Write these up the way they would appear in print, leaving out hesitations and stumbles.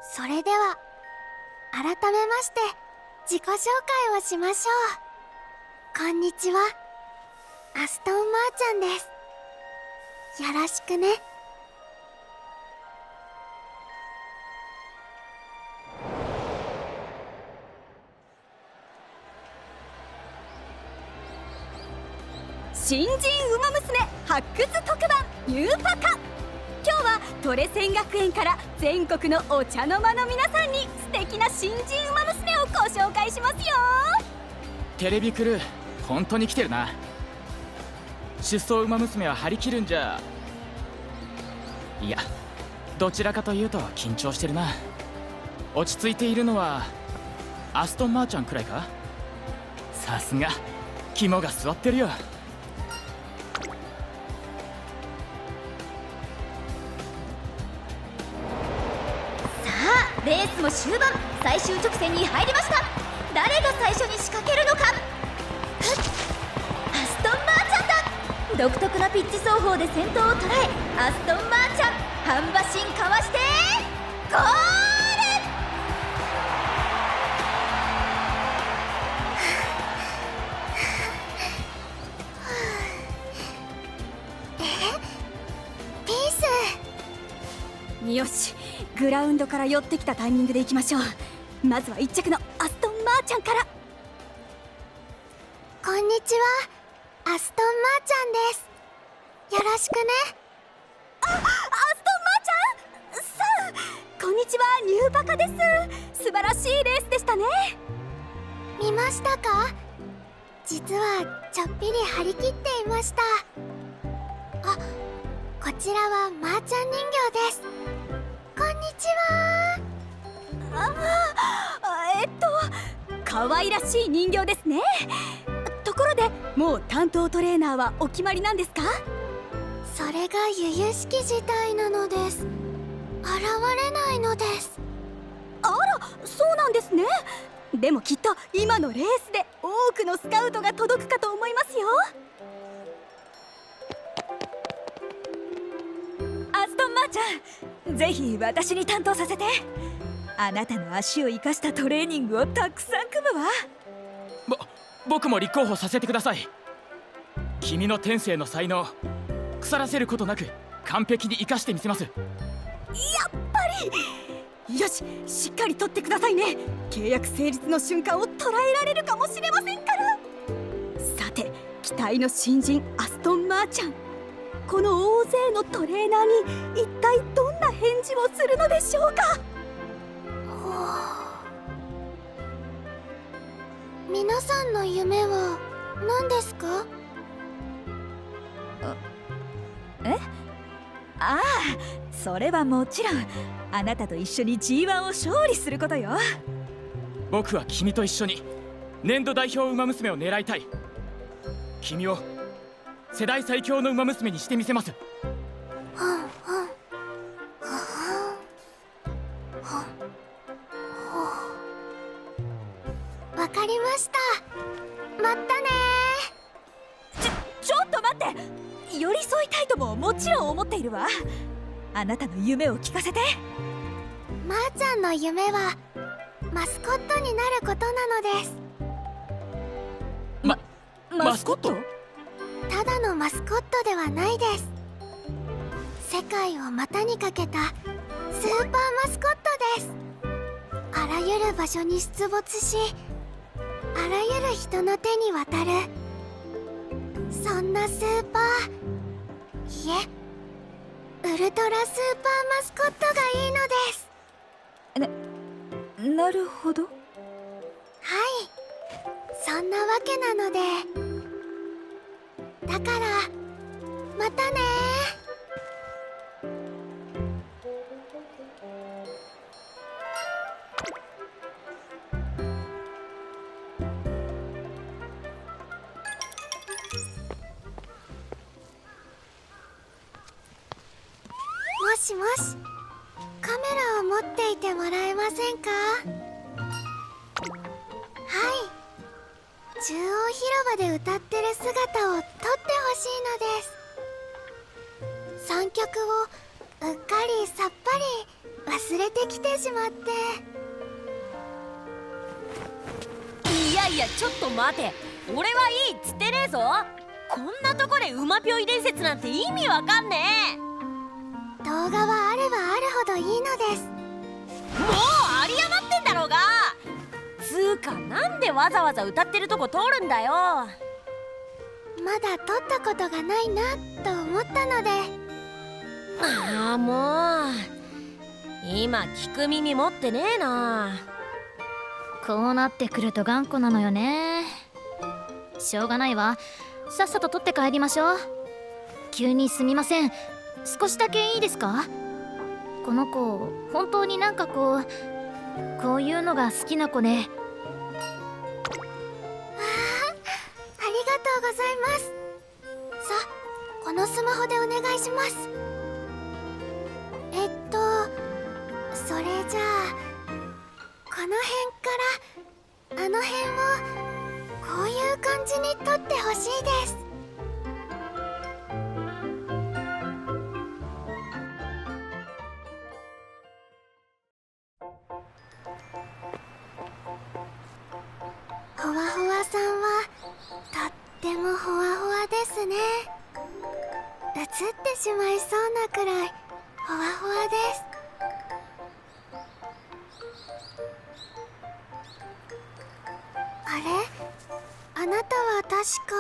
それでは改めまして自己紹介をしましょう。こんにちは、アストン・マーちゃんです。よろしくね。新人ウマ娘発掘特番ニューパカ。今日はトレセン学園から全国のお茶の間の皆さんに素敵な新人ウマ娘をご紹介しますよ。テレビクルー本当に来てるな。出走ウマ娘は張り切るんじゃ、いやどちらかというと緊張してるな。落ち着いているのはアストンマーちゃんくらいか。さすが肝が据わってるよ。レースも終盤、最終直線に入りました。誰が最初に仕掛けるのか。アストンマーちゃんだ。独特なピッチ走法で先頭を捉え、アストンマーちゃん半馬身かわしてゴーピース。ル。よし、グラウンドから寄ってきたタイミングでいきましょう。まずは1着のアストンマーちゃんから。こんにちは、アストン・マーちゃんです。よろしくね。アストンマーちゃんさあ、こんにちは、ニューパカです。素晴らしいレースでしたね。見ましたか？実はちょっぴり張り切っていました。あ、こちらはマーちゃん人形です。こんにちは。可愛らしい人形ですね。ところで、もう担当トレーナーはお決まりなんですか？それが由々しき事態なのです。現れないのです。あら、そうなんですね。でもきっと今のレースで多くのスカウトが届くかと思いますよ。アストンマーちゃん、ぜひ私に担当させて。あなたの足を生かしたトレーニングをたくさん組むわ。僕も立候補させてください。君の天性の才能腐らせることなく完璧に生かしてみせます。やっぱり。よし、しっかり取ってくださいね。契約成立の瞬間を捉えられるかもしれませんから。さて、期待の新人アストンマーちゃん、この大勢のトレーナーに一体どんな返事をするのでしょうか。皆さんの夢は何ですか？ああ、それはもちろんあなたと一緒に G1 を勝利することよ。僕は君と一緒に年度代表ウマ娘を狙いたい。君を世代最強のウマ娘にしてみせます。わかりました。まったねちょっと待って。寄り添いたいとももちろん思っているわ。あなたの夢を聞かせて。まーちゃんの夢はマスコットになることなのです。マスコット？ただのマスコットではないです。世界を股にかけたスーパーマスコットです。あらゆる場所に出没し、あらゆる人の手に渡る、そんなスーパー、いえウルトラスーパーマスコットがいいのです。なるほど。はい、そんなわけなので、だからまたね。もしもし、カメラを持っていてもらえませんか？はい、中央広場で歌ってる姿を撮ってほしいのです。3曲をうっかりさっぱり忘れてきてしまって。いやいや、ちょっと待て。俺はいいっつってねえぞ。こんなとこで馬ぴょい伝説なんて意味わかんねえ。動画はあればあるほどいいのです。もう有り余ってんだろうが。つうか、なんでわざわざ歌ってるとこ通るんだよ。まだ撮ったことがないなと思ったので。ああ、もう今聞く耳持ってねえな。こうなってくると頑固なのよね。しょうがないわ。さっさと取って帰りましょう。急にすみません。少しだけいいですか？この子本当になんかこういうのが好きな子で。ありがとうございます。さあ、このスマホでお願いします。それじゃあこの辺からあの辺をこういう感じに撮ってほしいです。ほわほわさんはとってもほわほわですね。映ってしまいそうなくらいほわほわです。あれ？あなたは確か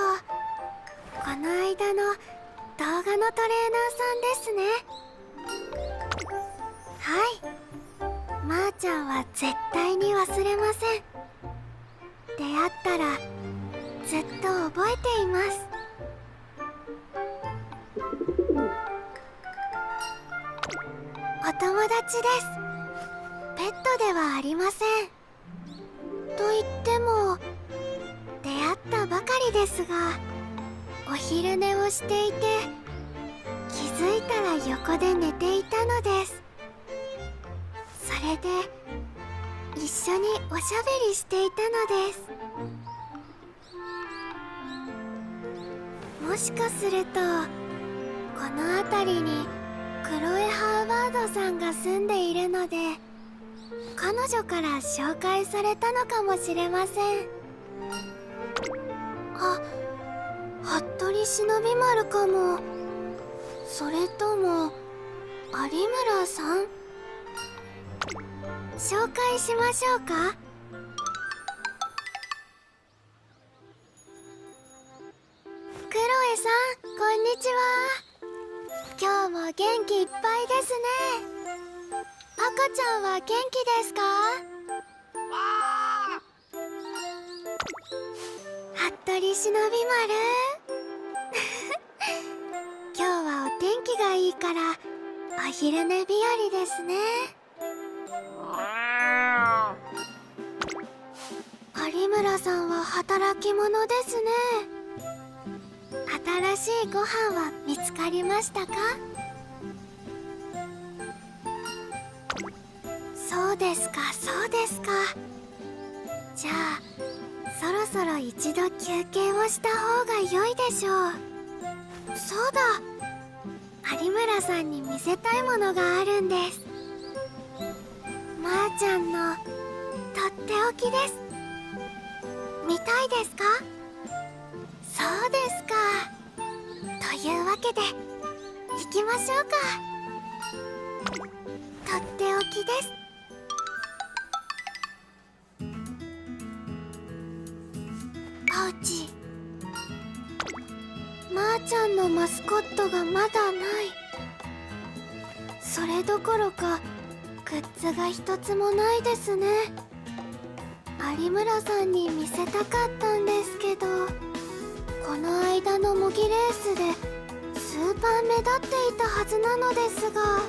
この間の動画のトレーナーさんですね。はい、まーちゃんは絶対に忘れません。出会ったらずっと覚えています。お友達です。ペットではありません。と言っても出会ったばかりですが、お昼寝をしていて気づいたら横で寝ていたのです。それで一緒におしゃべりしていたのです。もしかするとこの辺りにクロエ・ハーバードさんが住んでいるので、彼女から紹介されたのかもしれません。あ、服部忍び丸かも。それとも有村さん？紹介しましょうか。クロエさん、こんにちは。今日も元気いっぱいですね。赤ちゃんは元気ですか？服部忍び丸今日はお天気がいいからお昼寝日和ですね。有村さんは働き者ですね。新しいご飯は見つかりましたか？そうですか、そうですか。じゃあそろそろ一度休憩をした方が良いでしょう。そうだ、有村さんに見せたいものがあるんです。まーちゃんのとっておきです。見たいですか？そうですか。というわけで行きましょうか。とっておきです。パウチ。まーちゃんのマスコットがまだない。それどころかグッズが一つもないですね。有村さんに見せたかったんですけど、この間の模擬レースでスーパー目立っていたはずなのですが、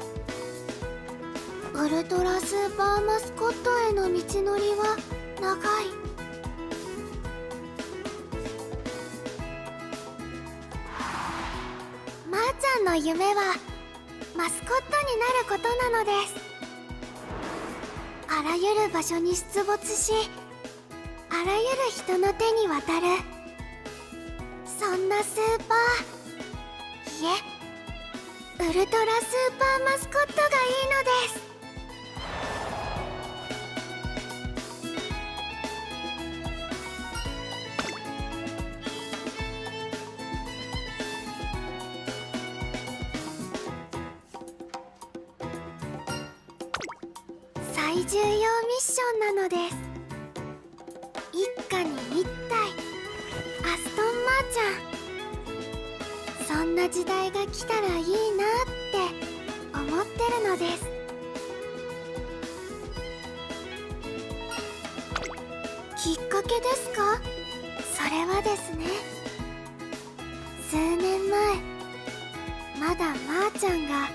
ウルトラスーパーマスコットへの道のりは長い。まーちゃんの夢はマスコットになることなのです。あらゆる場所に出没し、あらゆる人の手に渡る、そんなスーパー、いえ、ウルトラスーパーマスコットがいいのです。重要ミッションなのです。一家に一体アストンマーちゃん、そんな時代が来たらいいなって思ってるのです。きっかけですか？それはですね、数年前、まだまーちゃんが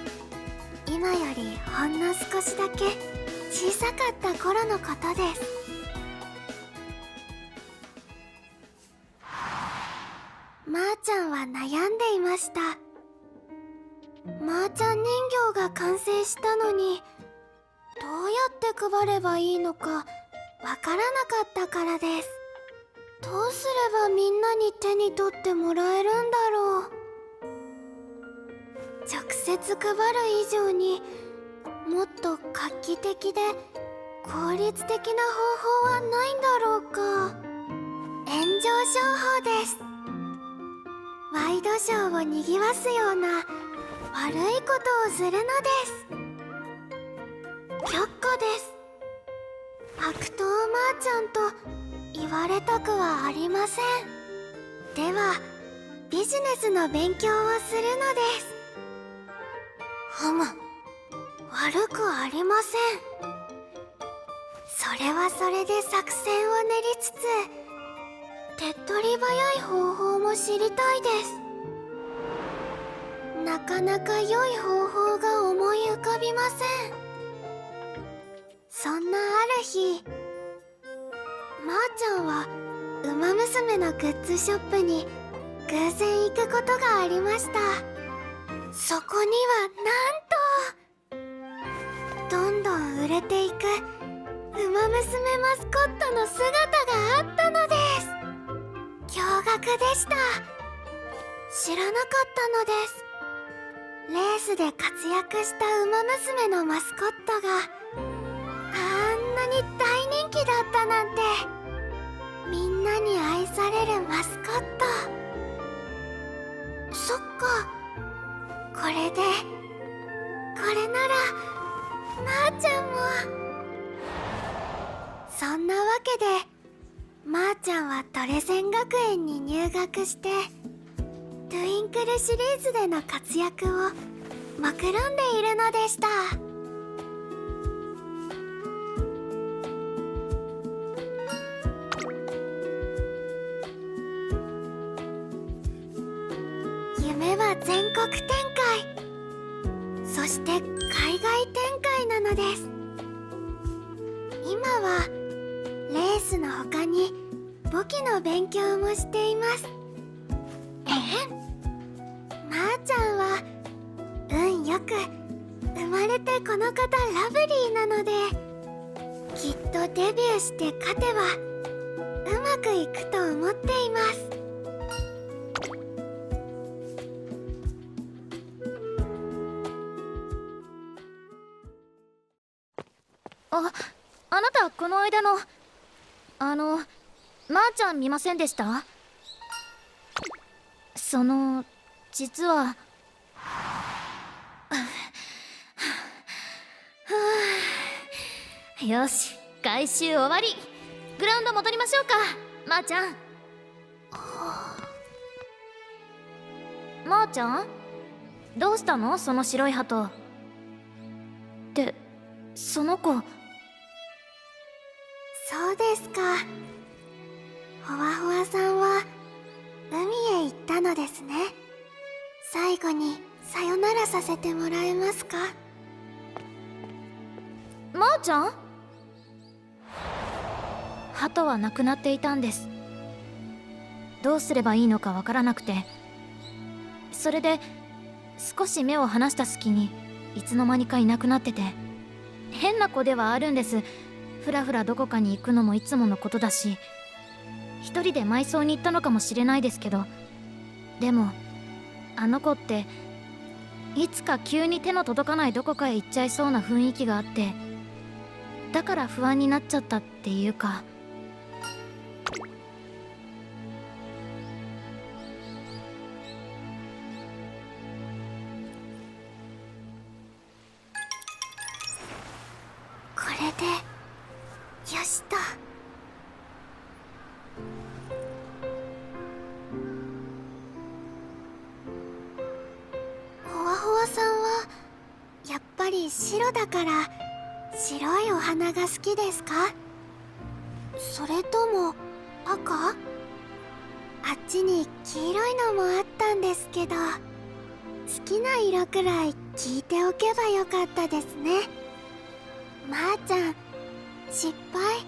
今よりほんの少しだけ小さかった頃のことです。まーちゃんは悩んでいました。まーちゃん人形が完成したのに、どうやって配ればいいのかわからなかったからです。どうすればみんなに手に取ってもらえるんだろう。直接配る以上にもっと画期的で効率的な方法はないんだろうか。炎上商法です。ワイドショーをにぎわすような悪いことをするのです。却下です。悪党まーちゃんと言われたくはありません。ではビジネスの勉強をするのです。ふむ、悪くありません。それはそれで作戦を練りつつ、手っ取り早い方法も知りたいです。なかなか良い方法が思い浮かびません。そんなある日、まーちゃんはウマ娘のグッズショップに偶然行くことがありました。そこにはなんと、どんどん売れていくウマ娘マスコットの姿があったのです。驚愕でした。知らなかったのです。レースで活躍したウマ娘のマスコットがあんなに大人気だったなんて。みんなに愛されるマスコット。そっか、これで、これならまーちゃんも。そんなわけでまーちゃんはトレセン学園に入学して、トゥインクルシリーズでの活躍を目論んでいるのでした。夢は全国展開、そして海外展開なのです。今はレースの他に簿記の勉強もしています。まーちゃんは運よく生まれてこの方ラブリーなので、きっとデビューして勝てばうまくいくと思っています。あなたこの間のまーちゃん見ませんでした？実はよし、回収終わり。グラウンド戻りましょうか、まーちゃん。まーちゃん、どうしたのその白い鳩。ってその子。そうですか。ほわほわさんは海へ行ったのですね。最後にさよならさせてもらえますか？まーちゃん？鳩は亡くなっていたんです。どうすればいいのかわからなくて、それで少し目を離した隙にいつの間にかいなくなってて。変な子ではあるんです。ふらふらどこかに行くのもいつものことだし、一人で埋葬に行ったのかもしれないですけど、でもあの子っていつか急に手の届かないどこかへ行っちゃいそうな雰囲気があって、だから不安になっちゃったっていうか。これれでよしと。ほわほわさんはやっぱり白だから白いお花が好きですか？それとも赤？あっちに黄色いのもあったんですけど、好きな色くらい聞いておけばよかったですね。まーちゃん、失敗。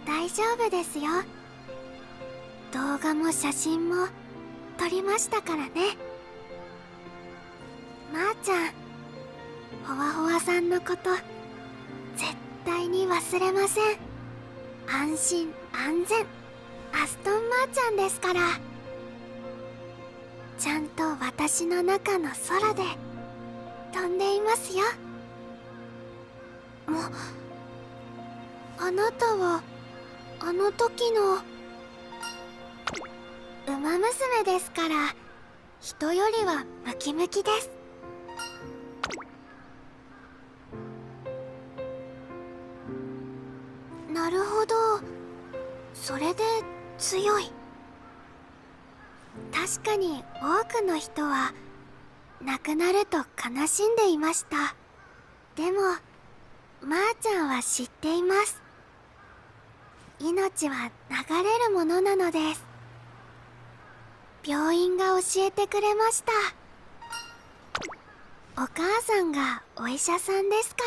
大丈夫ですよ。動画も写真も撮りましたからね。まーちゃん、ほわほわさんのこと絶対に忘れません。安心安全アストンマーちゃんですから。ちゃんと私の中の空で飛んでいますよ。あなたはあの時のウマ娘ですから、人よりはムキムキです。なるほど、それで強い。確かに多くの人は亡くなると悲しんでいました。でもまーちゃんは知っています。命は流れるものなのです。病院が教えてくれました。お母さんがお医者さんですか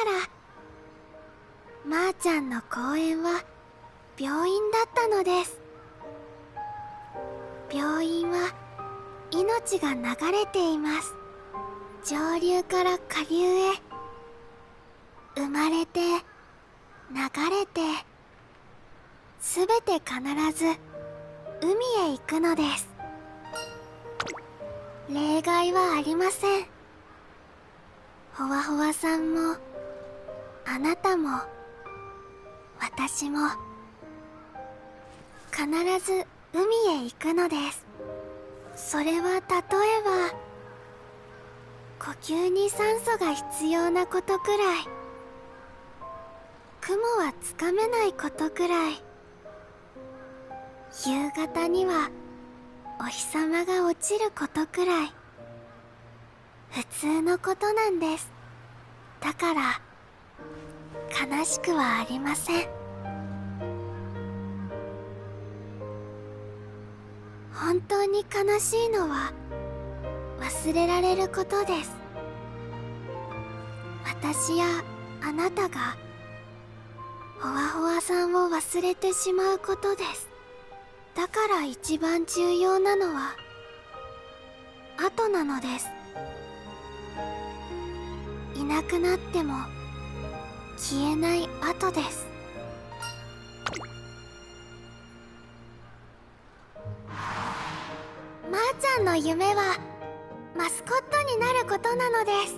ら。まーちゃんの公園は病院だったのです。病院は命が流れています。上流から下流へ、生まれて流れて、すべて必ず海へ行くのです。例外はありません。ほわほわさんもあなたも私も必ず海へ行くのです。それは例えば呼吸に酸素が必要なことくらい、雲はつかめないことくらい、夕方にはお日様が落ちることくらい普通のことなんです。だから悲しくはありません。本当に悲しいのは忘れられることです。私やあなたがほわほわさんを忘れてしまうことです。だから一番重要なのは後なのです。いなくなっても消えない後です。まーちゃんの夢はマスコットになることなのです。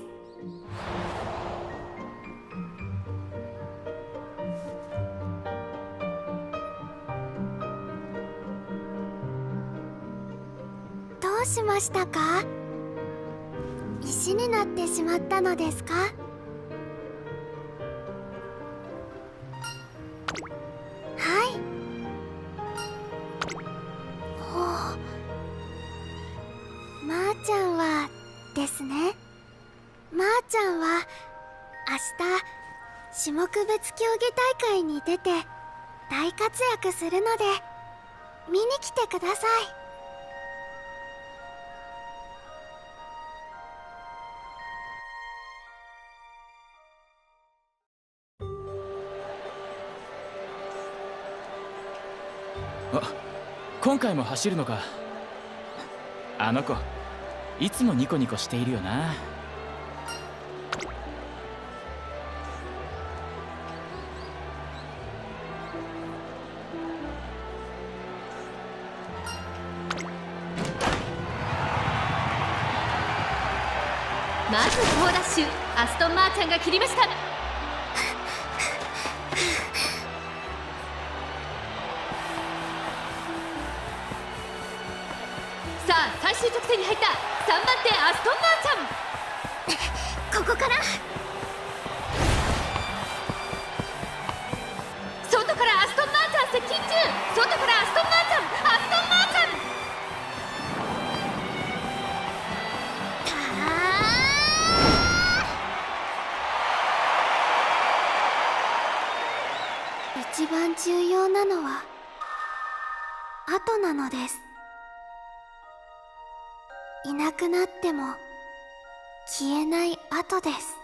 どうしましたか？石になってしまったのですか？はい。まーちゃんはですね、まーちゃんは明日種目別競技大会に出て大活躍するので見に来てください。あ、今回も走るのか。あの子いつもニコニコしているよな。まず猛ダッシュ、アストンマーちゃんが切りました。さあ最終直線に入った3番手アストンマーちゃん。なのは後なのです。いなくなっても消えない後です。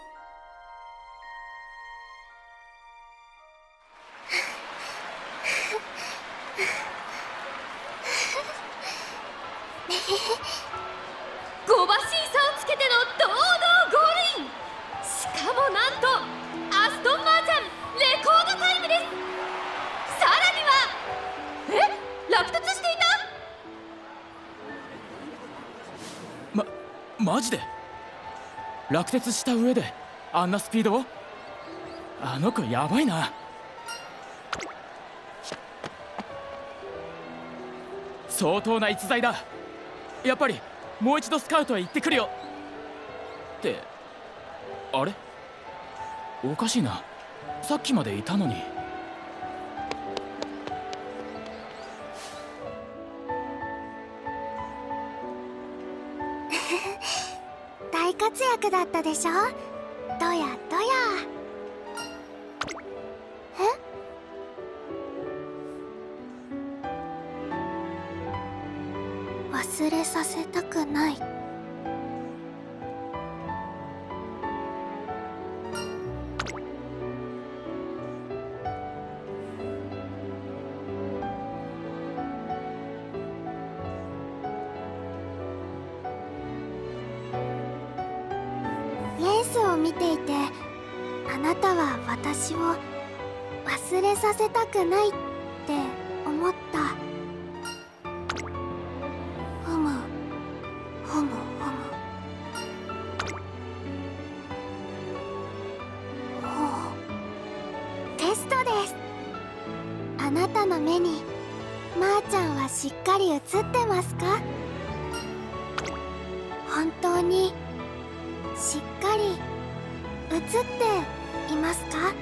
5馬身差をつけての堂々ゴールイン。しかもなんとアストンマーチャンレコードタイムです。さらには落札していた。マジで落鉄した上であんなスピードを？あの子やばいな。相当な逸材だ。やっぱりもう一度スカウトへ行ってくるよ。ってあれおかしいな、さっきまでいたのに。大活躍だったでしょ。どやどや。忘れさせたくない。レースを見ていて、あなたは私を忘れさせたくないって思った。ふむふむふむ。ほう、テストです。あなたの目にまーちゃんはしっかり映ってますか？本当にしっかり映っていますか？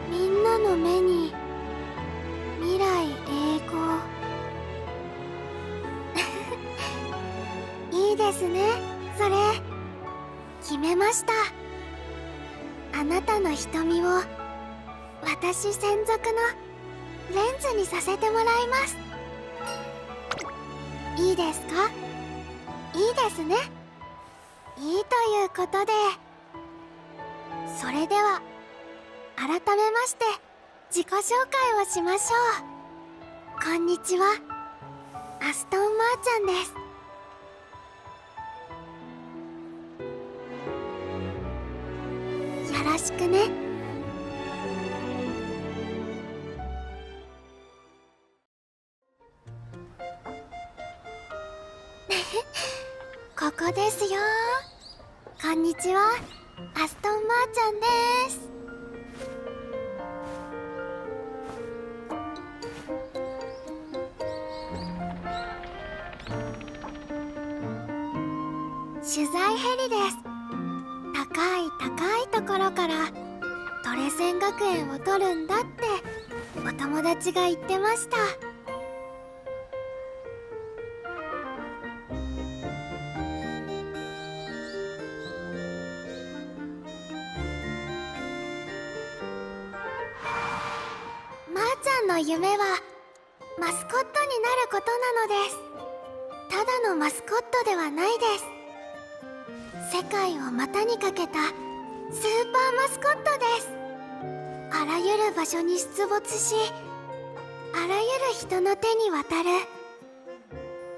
みんなの目に未来永劫いいですね、それ。決めました。あなたの瞳を私専属のレンズにさせてもらいます。いいですか？いいですね。いいということで、それでは改めまして自己紹介をしましょう。こんにちは、アストンマーちゃんです。よろしくね。ここですよ。こんにちは、アストンマーちゃんです。取材ヘリです。高い高いところからトレセン学園を撮るんだってお友達が言ってました。まーちゃんの夢はマスコットになることなのです。ただのマスコットではないです。世界を股にかけたスーパーマスコットです。あらゆる場所に出没し、あらゆる人の手に渡る、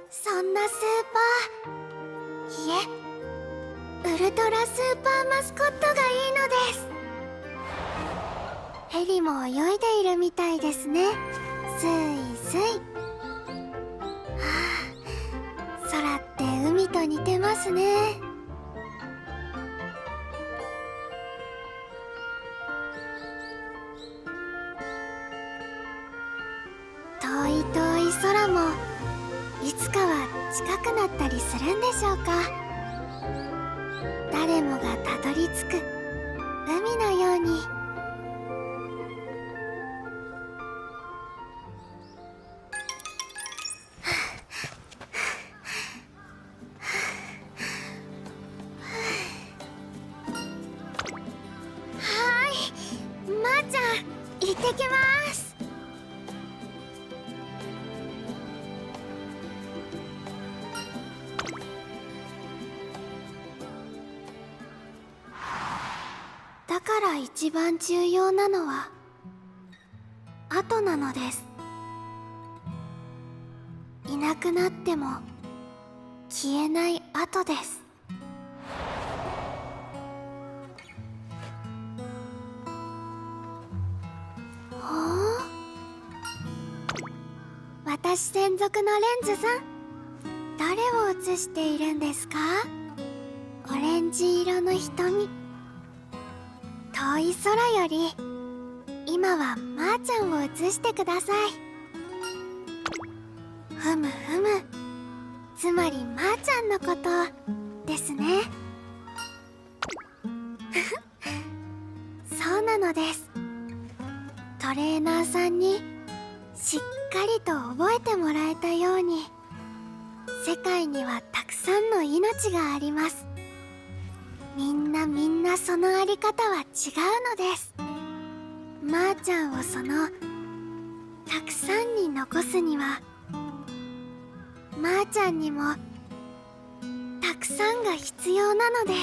そんなスーパー、いえ、ウルトラスーパーマスコットがいいのです。ヘリも泳いでいるみたいですね。スイスイ。はあ、空って海と似てますね。遠い遠い空もいつかは近くなったりするんでしょうか。誰もがたどり着く海のように。行ってきます。だから一番重要なのは後なのです。いなくなっても消えない後です。私専属のレンズさん、誰を映しているんですか？オレンジ色の瞳。遠い空より今はまーちゃんを映してください。ふむふむ、つまりまーちゃんのことですね。そうなのです。トレーナーさんにしっかりと覚えてもらえたように、世界にはたくさんの命があります。みんなそのあり方は違うのです。まーちゃんをそのたくさんに残すには、まーちゃんにもたくさんが必要なので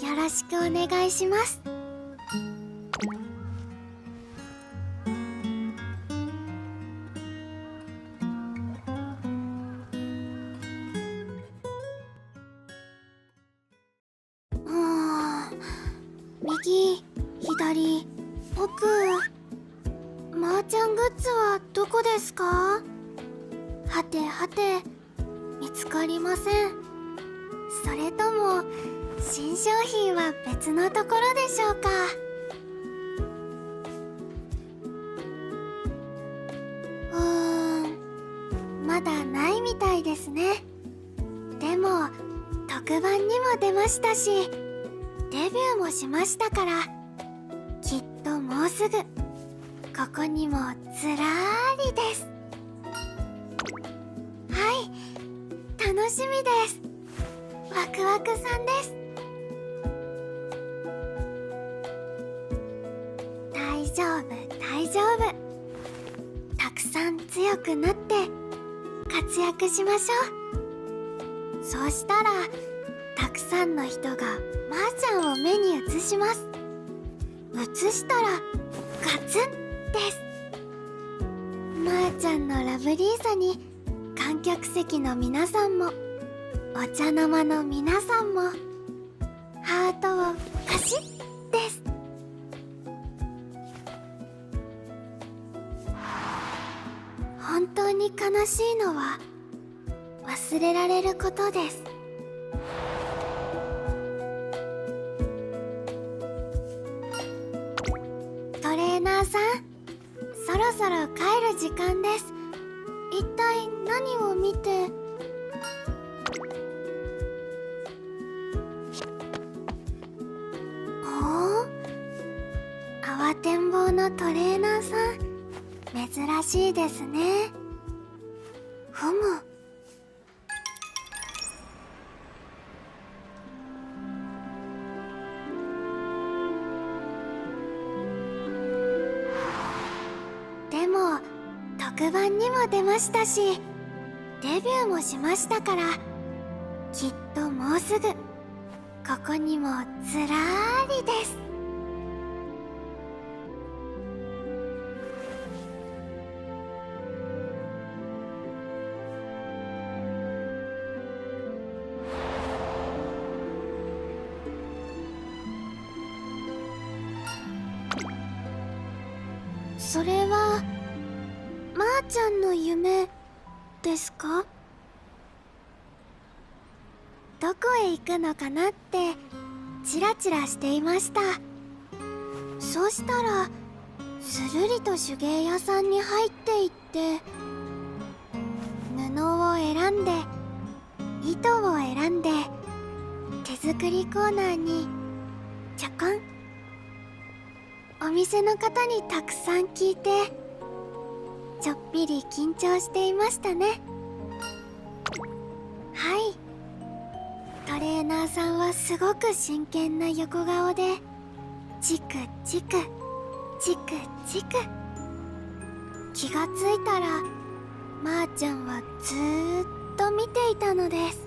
す。よろしくお願いします。右、左、奥。まーちゃんグッズはどこですか？はてはて、見つかりません。それとも新商品は別のところでしょうか？まだないみたいですね。でも特番にも出ましたし、デビューもしましたから、きっともうすぐここにもずらーりです。はい、楽しみです。ワクワクさんです。大丈夫大丈夫、たくさん強くなって活躍しましょう。そうしたらたくさんの人がまーちゃんを目に映します。映したらガツンです。まーちゃんのラブリーさに観客席の皆さんもお茶の間の皆さんもハートをカシッです。本当に悲しいのは忘れられることです。トレーナーさん、そろそろ帰る時間です。一体何を見て？おお、慌てんぼうのトレーナーさん、珍しいですね。ふむ。でも特番にも出ましたし、デビューもしましたから、きっともうすぐここにもずらーりです。それはまーちゃんの夢ですか？どこへ行くのかなってチラチラしていました。そうしたらするりと手芸屋さんに入っていって、布を選んで糸を選んで手作りコーナーにちょこん。お店の方にたくさん聞いて、ちょっぴり緊張していましたね。はい、トレーナーさんはすごく真剣な横顔でチクチクチクチク。気がついたらまーちゃんはずーっと見ていたのです。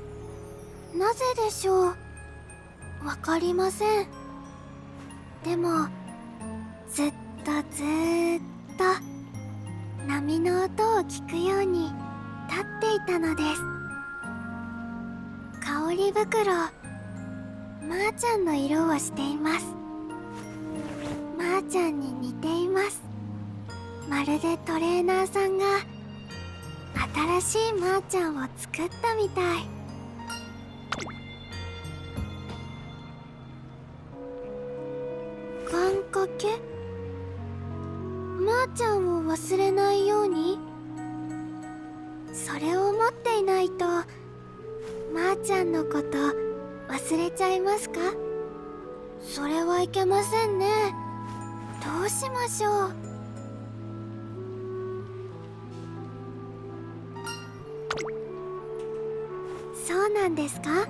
なぜでしょう。わかりません。でもずっとずーっと波の音を聞くように立っていたのです。香り袋、まーちゃんの色をしています。まーちゃんに似ています。まるでトレーナーさんが新しいまーちゃんを作ったみたい。願掛け？まーちゃんを忘れないように？それを持っていないとまーちゃんのこと忘れちゃいますか？それはいけませんね。どうしましょう。そうなんですか？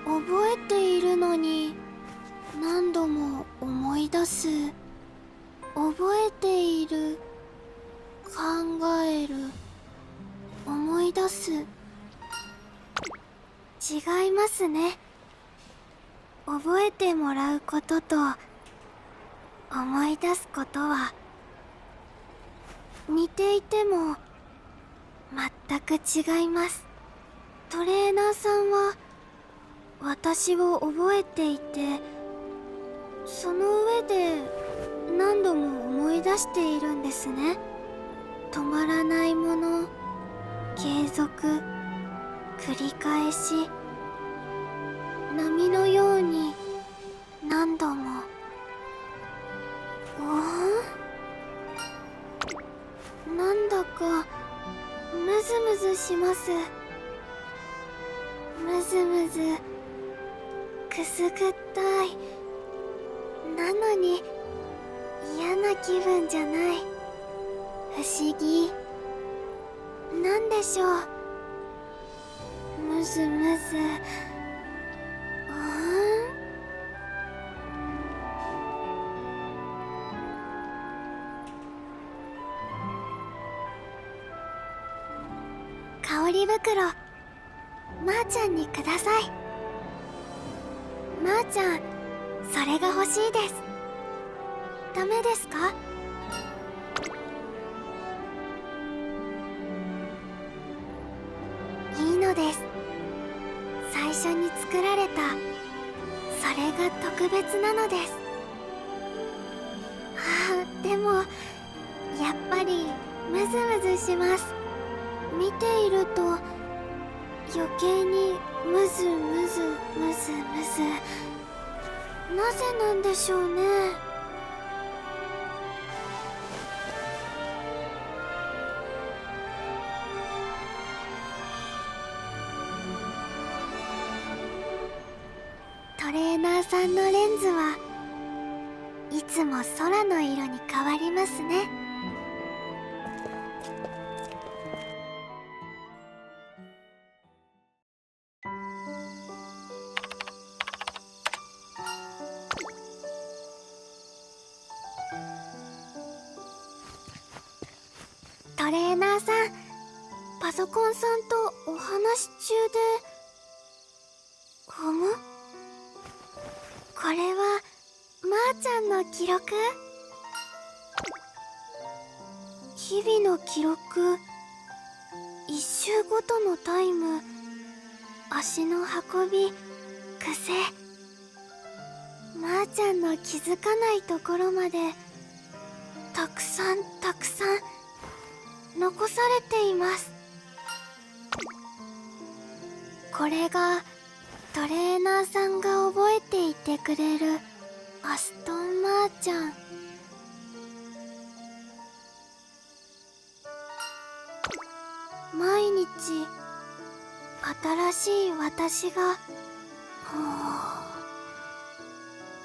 覚えているのに何度も思い出す。覚えている、考える、思い出す。違いますね。覚えてもらうことと思い出すことは似ていても全く違います。トレーナーさんは私を覚えていて、その上で何度も思い出しているんですね。止まらないもの、継続、繰り返し、波のように何度も。なんだかムズムズします。ムズムズ、くすぐったい。なのに嫌な気分じゃない。不思議。なんでしょう。ムズムズ。香り袋、まーちゃんにください。まーちゃん、それが欲しいです。ダメですか？いいのです。最初に作られた、それが特別なのです。でもやっぱりムズムズします。見ていると余計にムズムズムズムズ。なぜなんでしょうね。トレーナーさんのレンズはいつも空の色に変わりますね。トレーナーさん、パソコンさんとお話し中で。これはまーちゃんの記録？日々の記録、一周ごとのタイム、足の運び、癖。まーちゃんの気づかないところまでたくさんたくさん残されています。これがトレーナーさんが覚えていてくれるアストンまーちゃん。毎日新しい私が。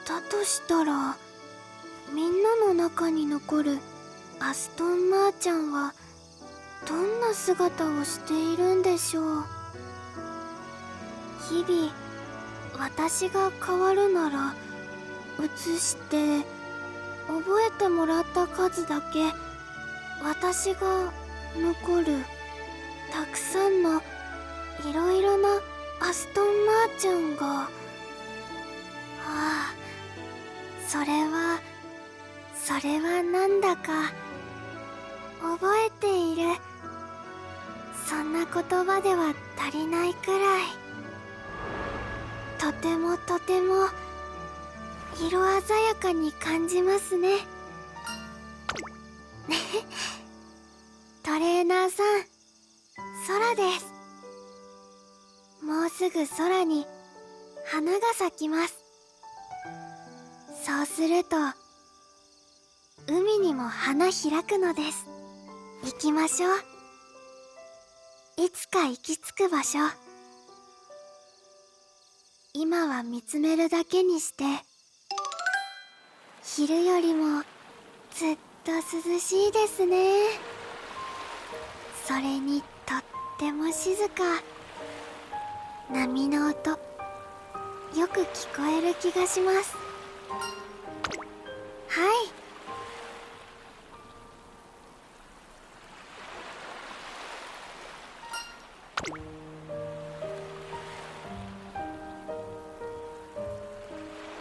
だとしたらみんな心の中に残るアストンマーちゃんはどんな姿をしているんでしょう。日々私が変わるなら写して覚えてもらった数だけ私が残るたくさんのいろいろなアストンマーちゃんが、それはなんだか覚えている。そんな言葉では足りないくらい、とてもとても色鮮やかに感じますね。トレーナーさん、空です。もうすぐ空に花が咲きます。そうすると海にも花開くのです。行きましょう。いつか行き着く場所。今は見つめるだけにして昼よりもずっと涼しいですね。それにとっても静か。波の音よく聞こえる気がします。はい。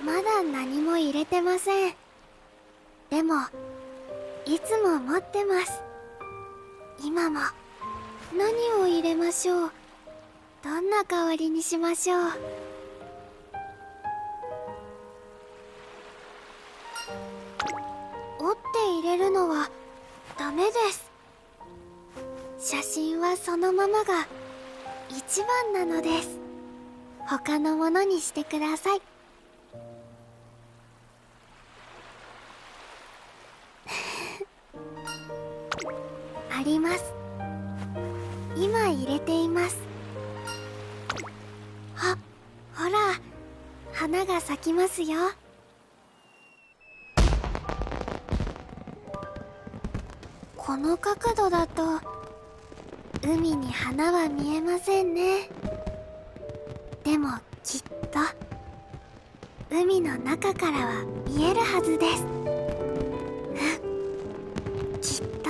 まだ何も入れてません。でもいつも持ってます。今も何を入れましょう。どんな香りにしましょう。折って入れるのはダメです。写真はそのままが一番なのです。他のものにしてください。あります。今入れています。ほら、花が咲きますよ。この角度だと海に花は見えませんね。でもきっと海の中からは見えるはずです。きっと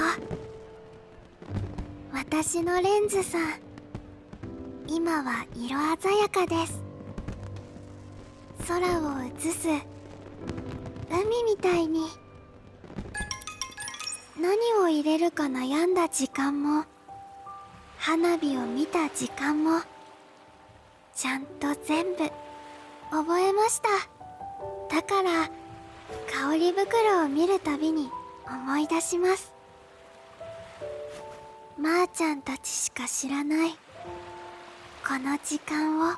私のレンズさん、今は色鮮やかです。空を映す海みたいに。何を入れるか悩んだ時間も花火を見た時間もちゃんと全部覚えました。だから香り袋を見るたびに思い出します。まーちゃんたちしか知らないこの時間を。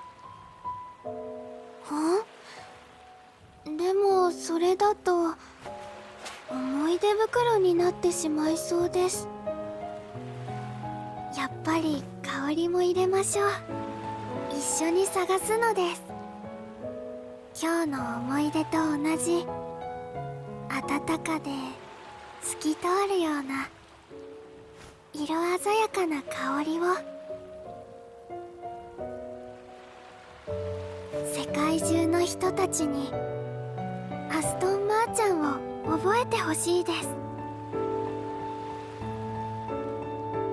でもそれだと思い出袋になってしまいそうです。やっぱり香りも入れましょう。一緒に探すのです。今日の思い出と同じ温かで透き通るような色鮮やかな香りを。世界中の人たちにアストンマーちゃんを覚えてほしいです。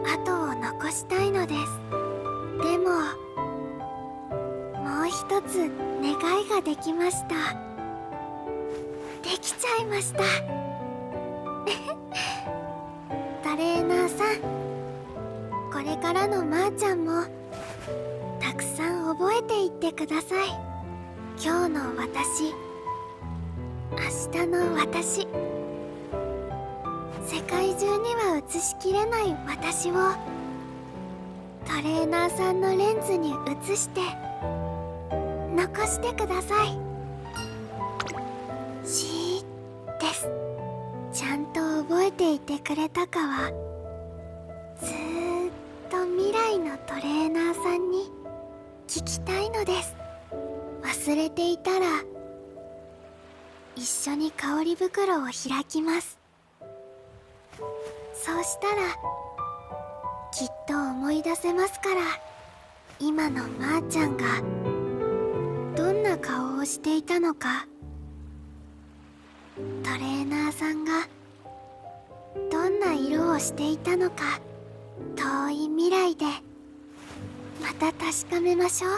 後を残したいのです。でももう一つ願いができました。できちゃいました。トレーナーさん、これからのまーちゃんもたくさん覚えていってください。今日の私、明日の私、世界中には映しきれない私をトレーナーさんのレンズに映して残してください。シーです。ちゃんと覚えていてくれたかはずーっと未来のトレーナーさんに聞きたいのです。忘れていたら一緒に香り袋を開きます。そうしたらきっと思い出せますから、今のまーちゃんがどんな顔をしていたのか、トレーナーさんがどんな色をしていたのか、遠い未来でまた確かめましょう。